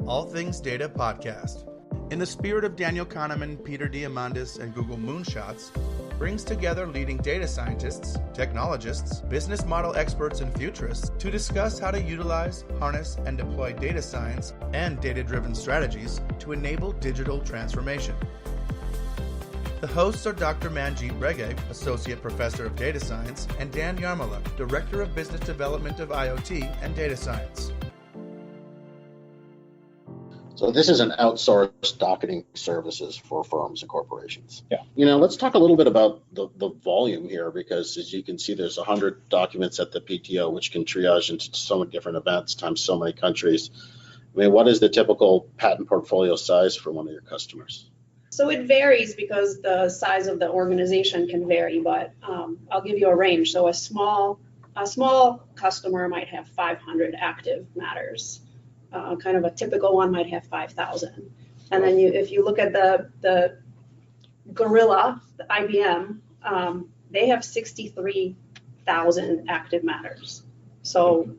All Things Data podcast. In the spirit of Daniel Kahneman, Peter Diamandis, and Google Moonshots, brings together leading data scientists, technologists, business model experts, and futurists to discuss how to utilize, harness, and deploy data science and data-driven strategies to enable digital transformation. The hosts are Dr. Manjeet Rege, Associate Professor of Data Science, and Dan Yarmala, Director of Business Development of IoT and Data Science. So this is an outsourced docketing services for firms and corporations. Yeah. Let's talk a little bit about the volume here, because as you can see, there's 100 documents at the PTO, which can triage into so many different events times so many countries. I mean, what is the typical patent portfolio size for one of your customers? So it varies because the size of the organization can vary, but I'll give you a range. So a small customer might have 500 active matters. Kind of a typical one might have 5,000. And then if you look at the Gorilla, the IBM, they have 63,000 active matters. So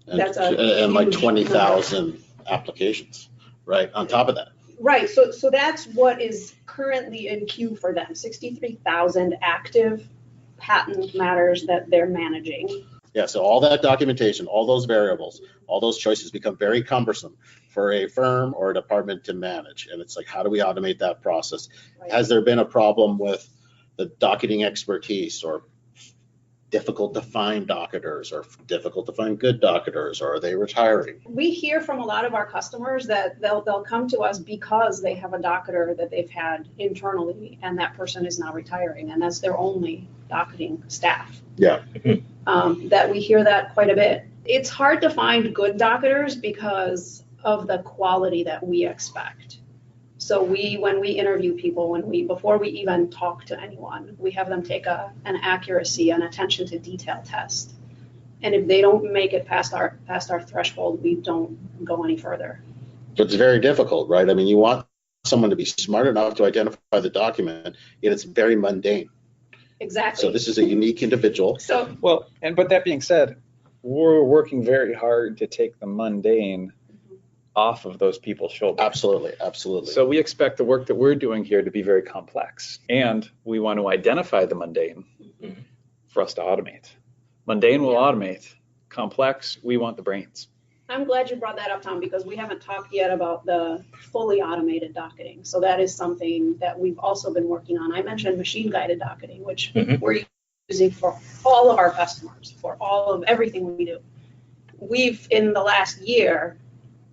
that's and like 20,000 applications, right, on top of that. Right, so that's what is currently in queue for them, 63,000 active patent matters that they're managing. Yeah, so all that documentation, all those variables, all those choices become very cumbersome for a firm or a department to manage. And it's like, how do we automate that process? Right. Has there been a problem with the docketing expertise, or difficult to find docketers, or difficult to find good docketers, or are they retiring? We hear from a lot of our customers that they'll come to us because they have a docketer that they've had internally, and that person is now retiring, and that's their only docketing staff. Yeah. That we hear that quite a bit. It's hard to find good docketers because of the quality that we expect. So when we interview people, before we even talk to anyone, we have them take an accuracy and attention to detail test. And if they don't make it past our threshold, we don't go any further. It's very difficult, right? I mean, you want someone to be smart enough to identify the document, yet it's very mundane. Exactly. So this is a unique individual. But that being said, we're working very hard to take the mundane off of those people's shoulders. Absolutely. So we expect the work that we're doing here to be very complex, and we want to identify the mundane for us to automate. Mundane will automate. Complex, we want the brains. I'm glad you brought that up, Tom, because we haven't talked yet about the fully automated docketing. So that is something that we've also been working on. I mentioned machine-guided docketing, which we're using for all of our customers, for all of everything we do. We've, in the last year,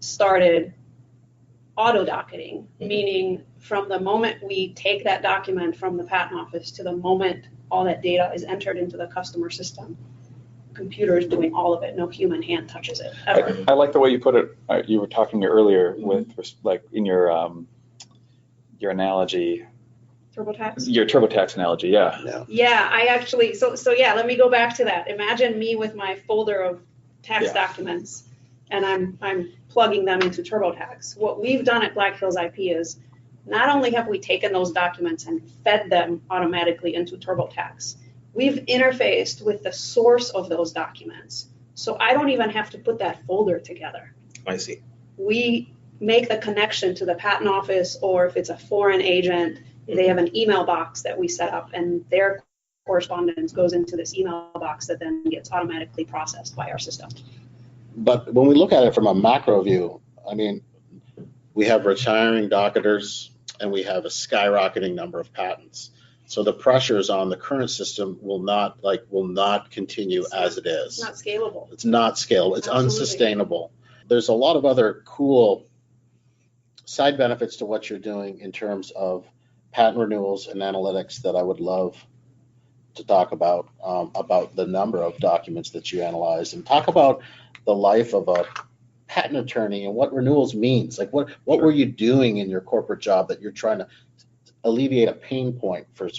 started auto docketing, meaning from the moment we take that document from the patent office to the moment all that data is entered into the customer system, computer is doing all of it. No human hand touches it ever. I like the way you put it. You were talking earlier with, like, in your analogy. TurboTax? Your TurboTax analogy, yeah. Yeah, I actually, so let me go back to that. Imagine me with my folder of tax documents, and I'm plugging them into TurboTax. What we've done at Black Hills IP is not only have we taken those documents and fed them automatically into TurboTax, we've interfaced with the source of those documents. So I don't even have to put that folder together. I see. We make the connection to the patent office, or if it's a foreign agent, they have an email box that we set up, and their correspondence goes into this email box that then gets automatically processed by our system. But when we look at it from a macro view, I mean, we have retiring docketers and we have a skyrocketing number of patents. So the pressures on the current system will not continue as it is. It's not scalable. It's not scalable. It's unsustainable. There's a lot of other cool side benefits to what you're doing in terms of patent renewals and analytics that I would love to talk about the number of documents that you analyze, and talk about the life of a patent attorney and what renewals means. Like, what were you doing in your corporate job that you're trying to alleviate a pain point for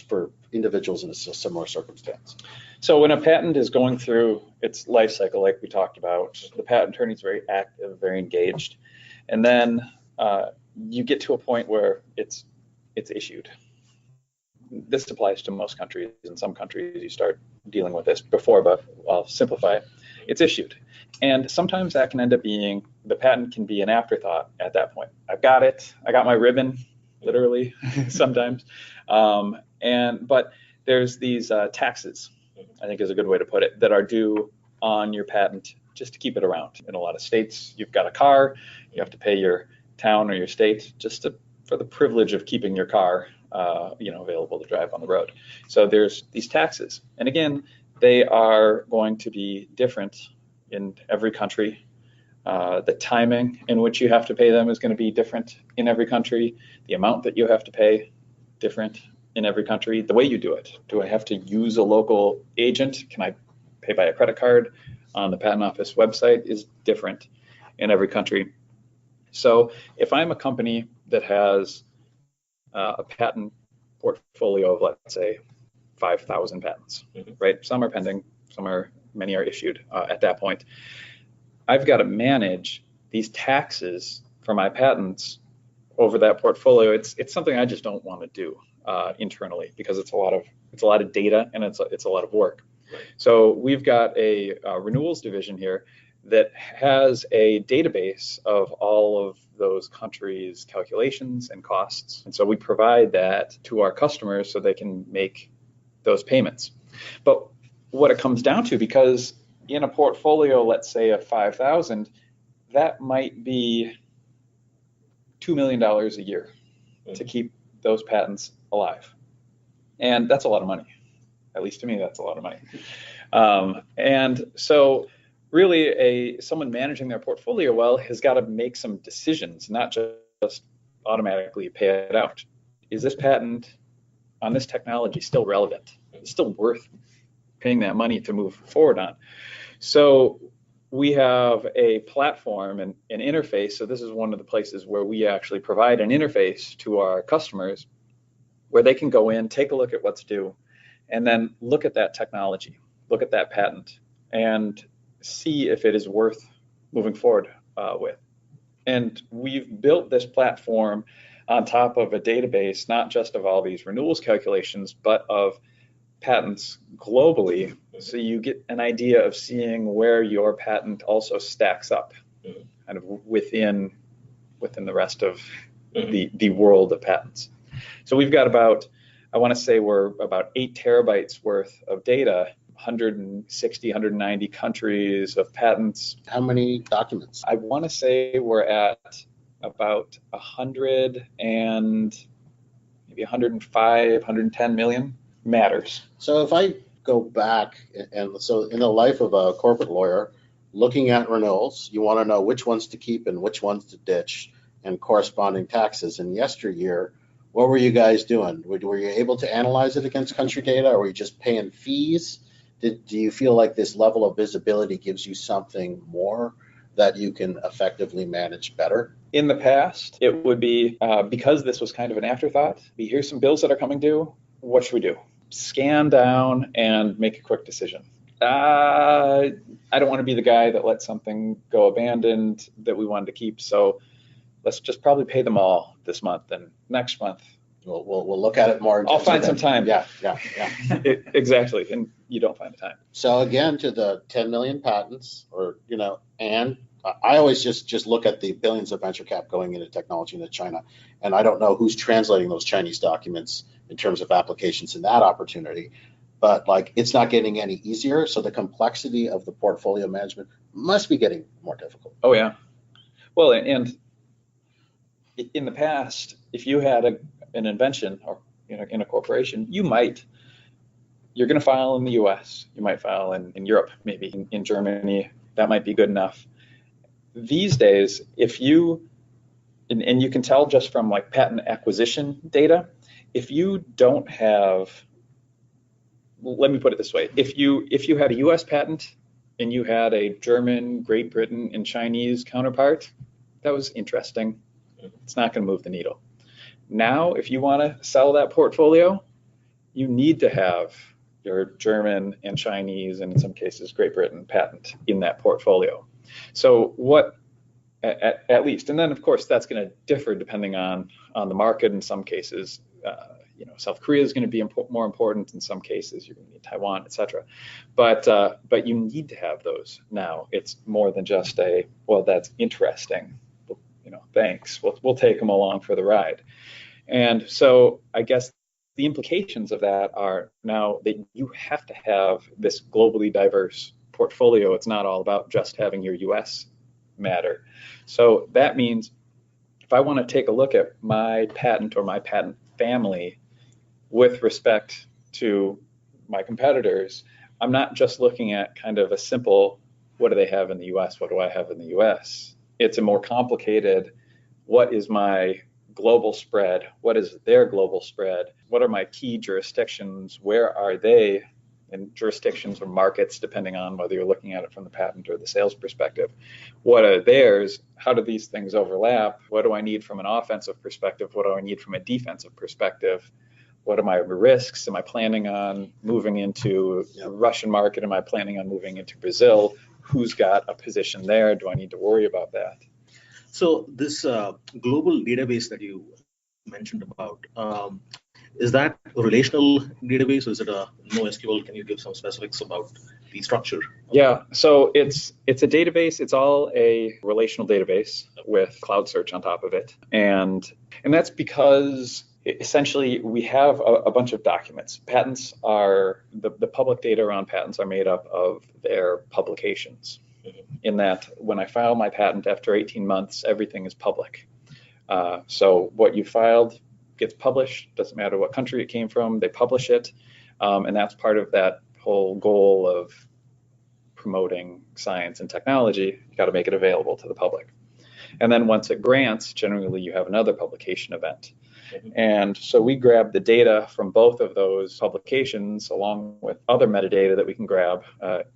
individuals in a similar circumstance? So when a patent is going through its life cycle, like we talked about, the patent attorney is very active, very engaged, and then you get to a point where it's issued. This applies to most countries. In some countries, you start dealing with this before, but I'll simplify it. it's issued. And sometimes that can end up being, the patent can be an afterthought at that point. I've got it, I got my ribbon, literally, sometimes. But there's these taxes, I think is a good way to put it, that are due on your patent just to keep it around. In a lot of states, you've got a car, you have to pay your town or your state just for the privilege of keeping your car available to drive on the road. So there's these taxes. And again, they are going to be different in every country. The timing in which you have to pay them is going to be different in every country. The amount that you have to pay, different in every country. The way you do it. Do I have to use a local agent? Can I pay by a credit card on the Patent Office website? Is different in every country. So if I'm a company that has a patent portfolio of, let's say, 5,000 patents, right? Some are pending, many are issued at that point. I've got to manage these taxes for my patents over that portfolio. It's something I just don't want to do internally, because it's a lot of data and it's a lot of work. So we've got a renewals division here that has a database of all of those countries' calculations and costs. And so we provide that to our customers so they can make those payments. But what it comes down to, because in a portfolio, let's say of 5,000, that might be $2 million a year to keep those patents alive. And that's a lot of money. At least to me, that's a lot of money. And so really someone managing their portfolio well has got to make some decisions, not just automatically pay it out. Is this patent on this technology still relevant? It's still worth paying that money to move forward on. So we have a platform and an interface. So this is one of the places where we actually provide an interface to our customers where they can go in, take a look at what's due, and then look at that technology, look at that patent, and see if it is worth moving forward with. And we've built this platform on top of a database, not just of all these renewals calculations, but of patents globally. So you get an idea of seeing where your patent also stacks up kind of within the rest of the world of patents. So we've got we're about 8 terabytes worth of data, 160, 190 countries of patents. How many documents? I want to say we're at about 100 and maybe 105, 110 million matters. So if I go back, and so in the life of a corporate lawyer, looking at renewals, you want to know which ones to keep and which ones to ditch, and corresponding taxes. In yesteryear, what were you guys doing? Were you able to analyze it against country data, or were you just paying fees? Do you feel like this level of visibility gives you something more that you can effectively manage better? In the past, it would be, because this was kind of an afterthought, here's some bills that are coming due, what should we do? Scan down and make a quick decision. I don't want to be the guy that lets something go abandoned that we wanted to keep, so let's just probably pay them all this month, and next month we'll look at it more. I'll find some time. Yeah. Exactly, and you don't find the time. So again, to the 10 million patents, and I always just look at the billions of venture cap going into technology into China, and I don't know who's translating those Chinese documents in terms of applications in that opportunity, but it's not getting any easier. So the complexity of the portfolio management must be getting more difficult. Oh yeah. Well, and in the past, if you had an invention or in a corporation, you're going to file in the US, you might file in Europe, maybe in Germany, that might be good enough. These days, if you, and you can tell just from patent acquisition data, if you don't have, let me put it this way, if you had a US patent and you had a German, Great Britain, and Chinese counterpart, that was interesting. It's not going to move the needle. Now, if you want to sell that portfolio, you need to have your German and Chinese, and in some cases, Great Britain patent in that portfolio. So what, at least, and then of course that's going to differ depending on the market. In some cases, South Korea is going to be more important in some cases. You're going to need Taiwan, etc. But you need to have those now. It's more than just that's interesting. Thanks. We'll take them along for the ride. And so I guess the implications of that are now that you have to have this globally diverse portfolio. It's not all about just having your US matter. So that means if I want to take a look at my patent or my patent family with respect to my competitors, I'm not just looking at kind of a simple, what do they have in the US? What do I have in the US? It's a more complicated, what is my global spread? What is their global spread? What are my key jurisdictions? Where are they in jurisdictions or markets, depending on whether you're looking at it from the patent or the sales perspective? What are theirs? How do these things overlap? What do I need from an offensive perspective? What do I need from a defensive perspective? What are my risks? Am I planning on moving into the Russian market? Am I planning on moving into Brazil? Who's got a position there? Do I need to worry about that? So this global database that you mentioned about, is that a relational database or is it a NoSQL? Can you give some specifics about the structure? Yeah, so it's a database. It's all a relational database with cloud search on top of it. And that's because essentially we have a bunch of documents. Patents are, the public data around patents are made up of their publications. In that when I file my patent after 18 months, everything is public. So what you filed gets published, doesn't matter what country it came from, they publish it. And that's part of that whole goal of promoting science and technology. You got to make it available to the public. And then once it grants, generally you have another publication event. And so we grab the data from both of those publications along with other metadata that we can grab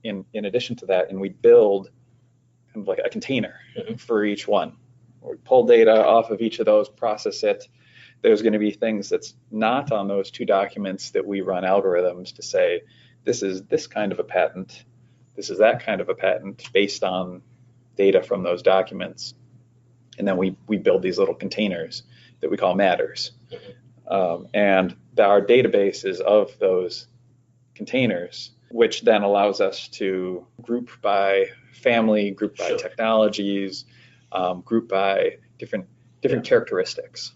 in addition to that, and we build kind of like a container for each one. We pull data off of each of those, process it. There's going to be things that's not on those two documents that we run algorithms to say, this is this kind of a patent, this is that kind of a patent based on data from those documents. And then we build these little containers that we call matters. And our database is of those containers, which then allows us to group by family, group by technologies, group by different characteristics.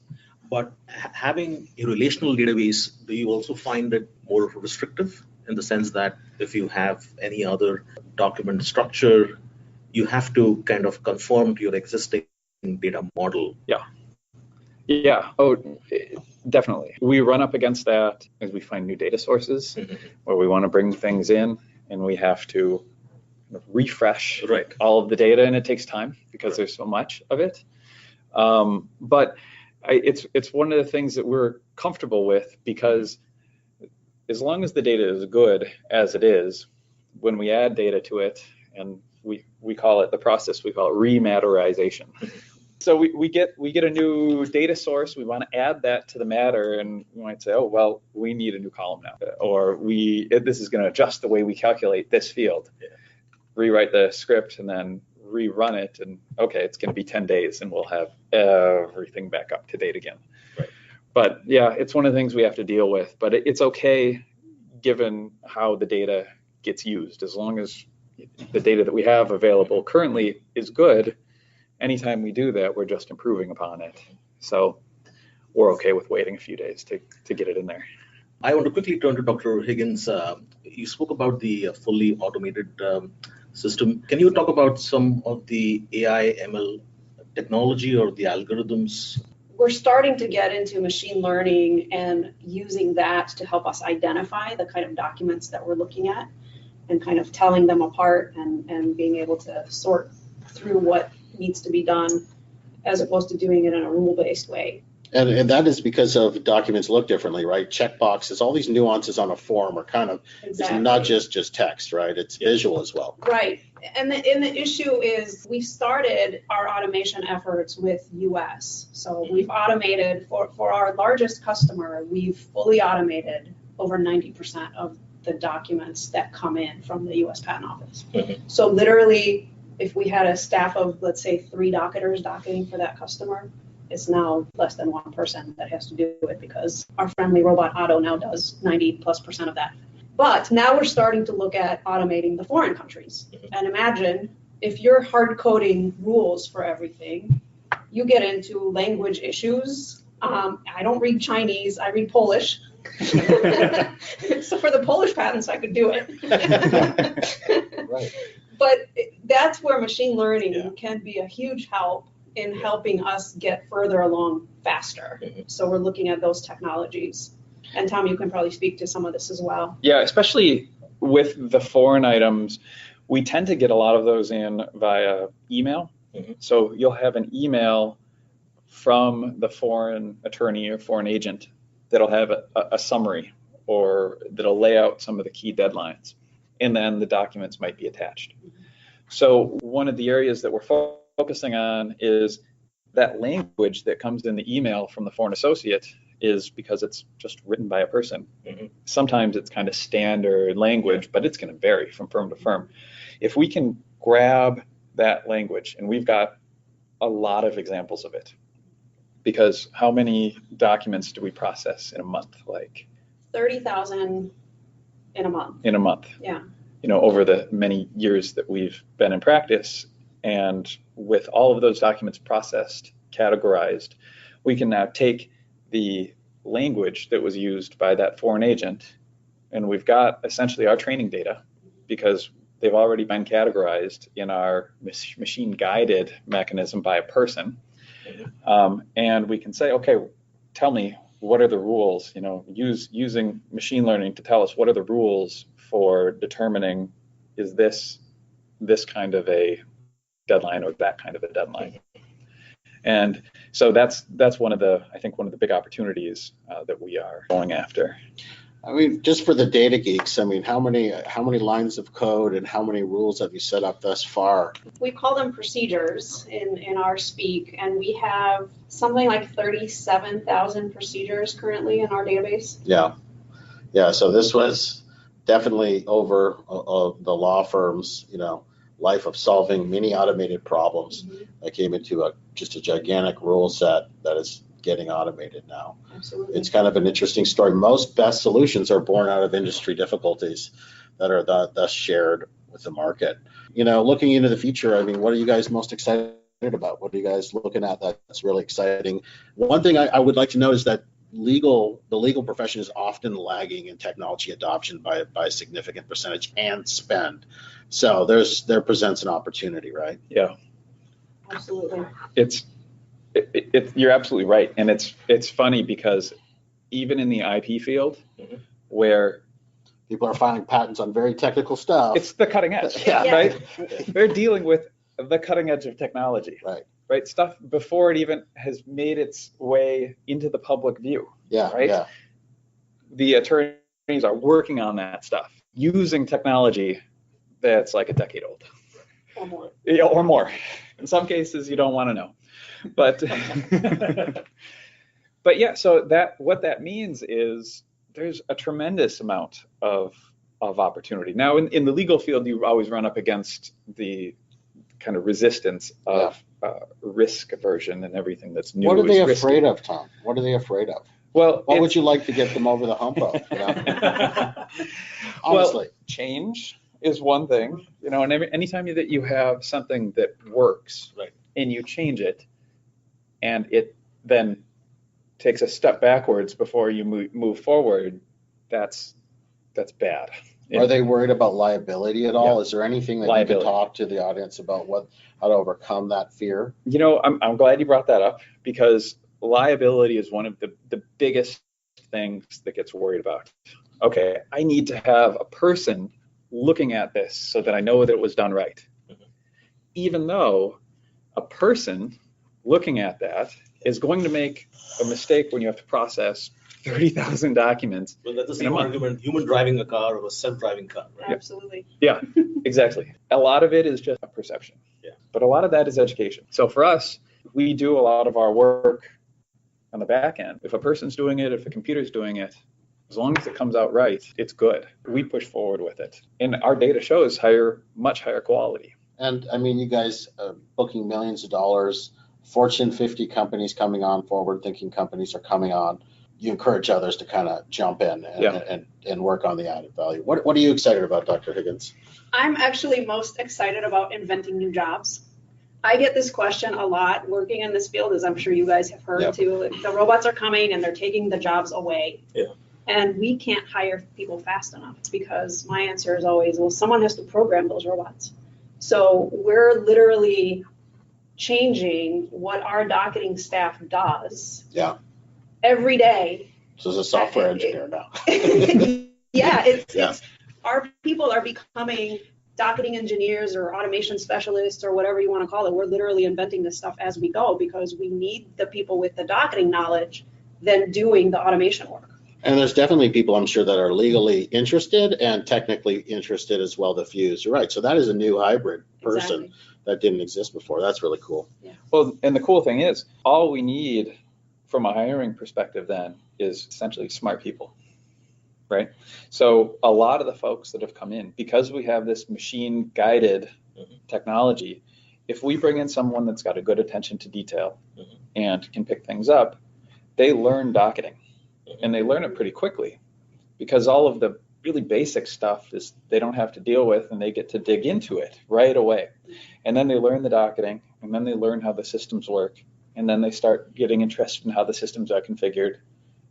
But having a relational database, do you also find it more restrictive in the sense that if you have any other document structure, you have to kind of conform to your existing data model? Yeah. Oh, definitely. We run up against that as we find new data sources where we want to bring things in and we have to refresh all of the data, and it takes time because there's so much of it. But it's one of the things that we're comfortable with, because as long as the data is good as it is, when we add data to it, and we call it the process, we call it rematterization. So we get a new data source, we want to add that to the matter, and we might say, oh, well, we need a new column now, or this is going to adjust the way we calculate this field. Rewrite the script and then rerun it, and okay, it's going to be 10 days and we'll have everything back up to date again. But yeah, it's one of the things we have to deal with, but it's okay given how the data gets used. As long as the data that we have available currently is good, anytime we do that, we're just improving upon it. So we're okay with waiting a few days to get it in there. I want to quickly turn to Dr. Higgins. You spoke about the fully automated system. Can you talk about some of the AI ML technology or the algorithms? We're starting to get into machine learning and using that to help us identify the kind of documents that we're looking at and kind of telling them apart and being able to sort through what needs to be done as opposed to doing it in a rule-based way. And that is because of documents look differently, right? Checkboxes, all these nuances on a form are kind of, It's not just text, right? It's visual as well. Right. And the issue is we've started our automation efforts with US. So we've automated, for our largest customer, we've fully automated over 90% of the documents that come in from the US Patent Office. So literally, if we had a staff of, let's say, 3 docketers docketing for that customer, It's now less than one person that has to do it because our friendly robot Otto now does 90+% of that. But now we're starting to look at automating the foreign countries. And imagine if you're hard coding rules for everything, you get into language issues. I don't read Chinese, I read Polish. So for the Polish patents, I could do it. Right. But that's where machine learning can be a huge help in helping us get further along faster. So we're looking at those technologies. And Tom, you can probably speak to some of this as well. Yeah, especially with the foreign items, we tend to get a lot of those in via email. So you'll have an email from the foreign attorney or foreign agent that'll have a summary or that'll lay out some of the key deadlines. And then the documents might be attached. So one of the areas that we're focusing on is that language that comes in the email from the foreign associate is because it's just written by a person. Sometimes it's kind of standard language, but it's going to vary from firm to firm. If we can grab that language, and we've got a lot of examples of it, because how many documents do we process in a month? Like 30,000 in a month. In a month. Yeah. You know, over the many years that we've been in practice, and with all of those documents processed, categorized, we can now take the language that was used by that foreign agent, and we've got essentially our training data because they've already been categorized in our machine guided mechanism by a person. And we can say, okay, tell me, what are the rules, you know, using machine learning to tell us what are the rules for determining is this kind of a deadline or that kind of a deadline. And so that's one of the big opportunities that we are going after. I mean, just for the data geeks, I mean, how many lines of code and how many rules have you set up thus far? We call them procedures in our speak, and we have something like 37,000 procedures currently in our database. Yeah. So this was definitely over the law firm's, life of solving many automated problems that came into just a gigantic rule set that is getting automated now. Absolutely. It's kind of an interesting story. Most best solutions are born out of industry difficulties that are thus shared with the market. Looking into the future, I mean, what are you guys most excited about? What are you guys looking at that's really exciting? One thing I would like to know is that the legal profession is often lagging in technology adoption by a significant percentage and spend. So there presents an opportunity, right? Yeah. Absolutely. You're absolutely right, and it's funny because even in the IP field, where people are filing patents on very technical stuff, it's the cutting edge, right? They're dealing with the cutting edge of technology, right? Stuff before it even has made its way into the public view, right? Yeah. The attorneys are working on that stuff using technology that's like a decade old, or more. Yeah, or more. In some cases, you don't want to know. But yeah, so what that means is there's a tremendous amount of opportunity. Now, in the legal field, you always run up against the kind of resistance of risk aversion and everything that's new. What are they afraid of, Tom? What are they afraid of? Well, what would you like to get them over the hump of? Honestly, change is one thing, and anytime that you have something that works, and you change it, and it then takes a step backwards before you move forward, that's bad. Are they worried about liability at all? Is there anything that you can talk to the audience about how to overcome that fear? I'm glad you brought that up, because liability is one of the biggest things that gets worried about. Okay, I need to have a person looking at this so that I know that it was done right. Even though a person looking at that is going to make a mistake when you have to process 30,000 documents. Well, that's the same argument, human driving a car or a self-driving car, right? Absolutely. Yeah, exactly. A lot of it is just a perception. Yeah. But a lot of that is education. So for us, we do a lot of our work on the back end. If a person's doing it, if a computer's doing it, as long as it comes out right, it's good. We push forward with it. And our data shows much higher quality. And I mean, you guys are booking millions of dollars Fortune 50 companies coming on, forward-thinking companies are coming on. You encourage others to kind of jump in and work on the added value. What are you excited about, Dr. Higgins? I'm actually most excited about inventing new jobs. I get this question a lot working in this field, as I'm sure you guys have heard too. The robots are coming and they're taking the jobs away. Yeah. And we can't hire people fast enough because my answer is always, well, someone has to program those robots. So we're literally changing what our docketing staff does every day. So as a software engineer now. It's our people are becoming docketing engineers or automation specialists or whatever you want to call it. We're literally inventing this stuff as we go because we need the people with the docketing knowledge then doing the automation work. And there's definitely people, I'm sure, that are legally interested and technically interested as well to fuse. You're right. So that is a new hybrid person that didn't exist before. That's really cool. Yeah. Well, and the cool thing is, all we need from a hiring perspective then is essentially smart people, right? So a lot of the folks that have come in, because we have this machine-guided technology, if we bring in someone that's got a good attention to detail and can pick things up, they learn docketing. And they learn it pretty quickly because all of the really basic stuff is they don't have to deal with and they get to dig into it right away. And then they learn the docketing and then they learn how the systems work. And then they start getting interested in how the systems are configured.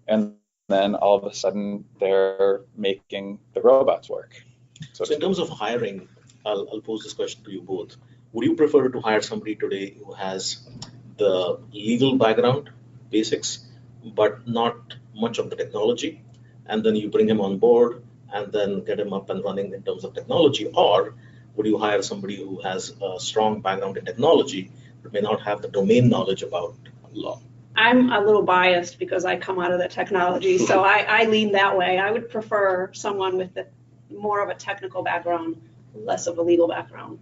And then all of a sudden they're making the robots work. So in terms of hiring, I'll pose this question to you both. Would you prefer to hire somebody today who has the legal background, basics, but not much of the technology, and then you bring him on board and then get him up and running in terms of technology? Or would you hire somebody who has a strong background in technology but may not have the domain knowledge about law? I'm a little biased because I come out of the technology, so I lean that way. I would prefer someone with more of a technical background, less of a legal background.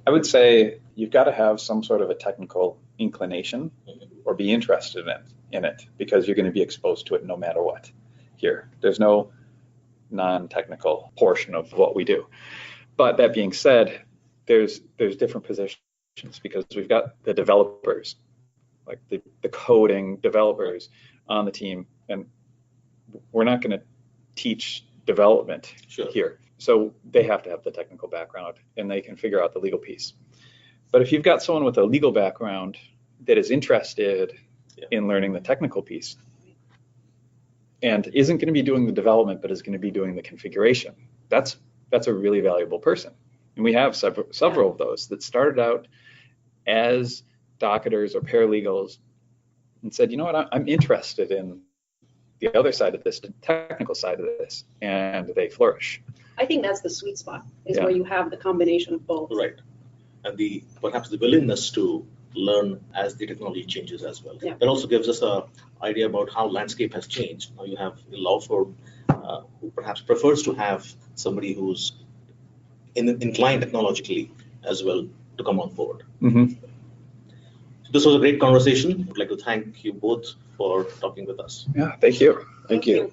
I would say you've got to have some sort of a technical inclination or be interested in it because you're going to be exposed to it no matter what. Here, there's no non-technical portion of what we do. But that being said, there's different positions because we've got the developers, like the coding developers on the team, and we're not going to teach development here. So they have to have the technical background and they can figure out the legal piece. But if you've got someone with a legal background that is interested in learning the technical piece and isn't going to be doing the development, but is going to be doing the configuration, that's a really valuable person. And we have several of those that started out as docketers or paralegals and said, you know what, I'm interested in the other side of this, the technical side of this, and they flourish. I think that's the sweet spot, is where you have the combination of both. Right. And perhaps the willingness to learn as the technology changes as well. Yeah. That also gives us an idea about how landscape has changed. Now you have a law firm who perhaps prefers to have somebody who's inclined technologically as well to come on board. Mm-hmm. So this was a great conversation. I'd like to thank you both for talking with us. Yeah, thank you. Thank you.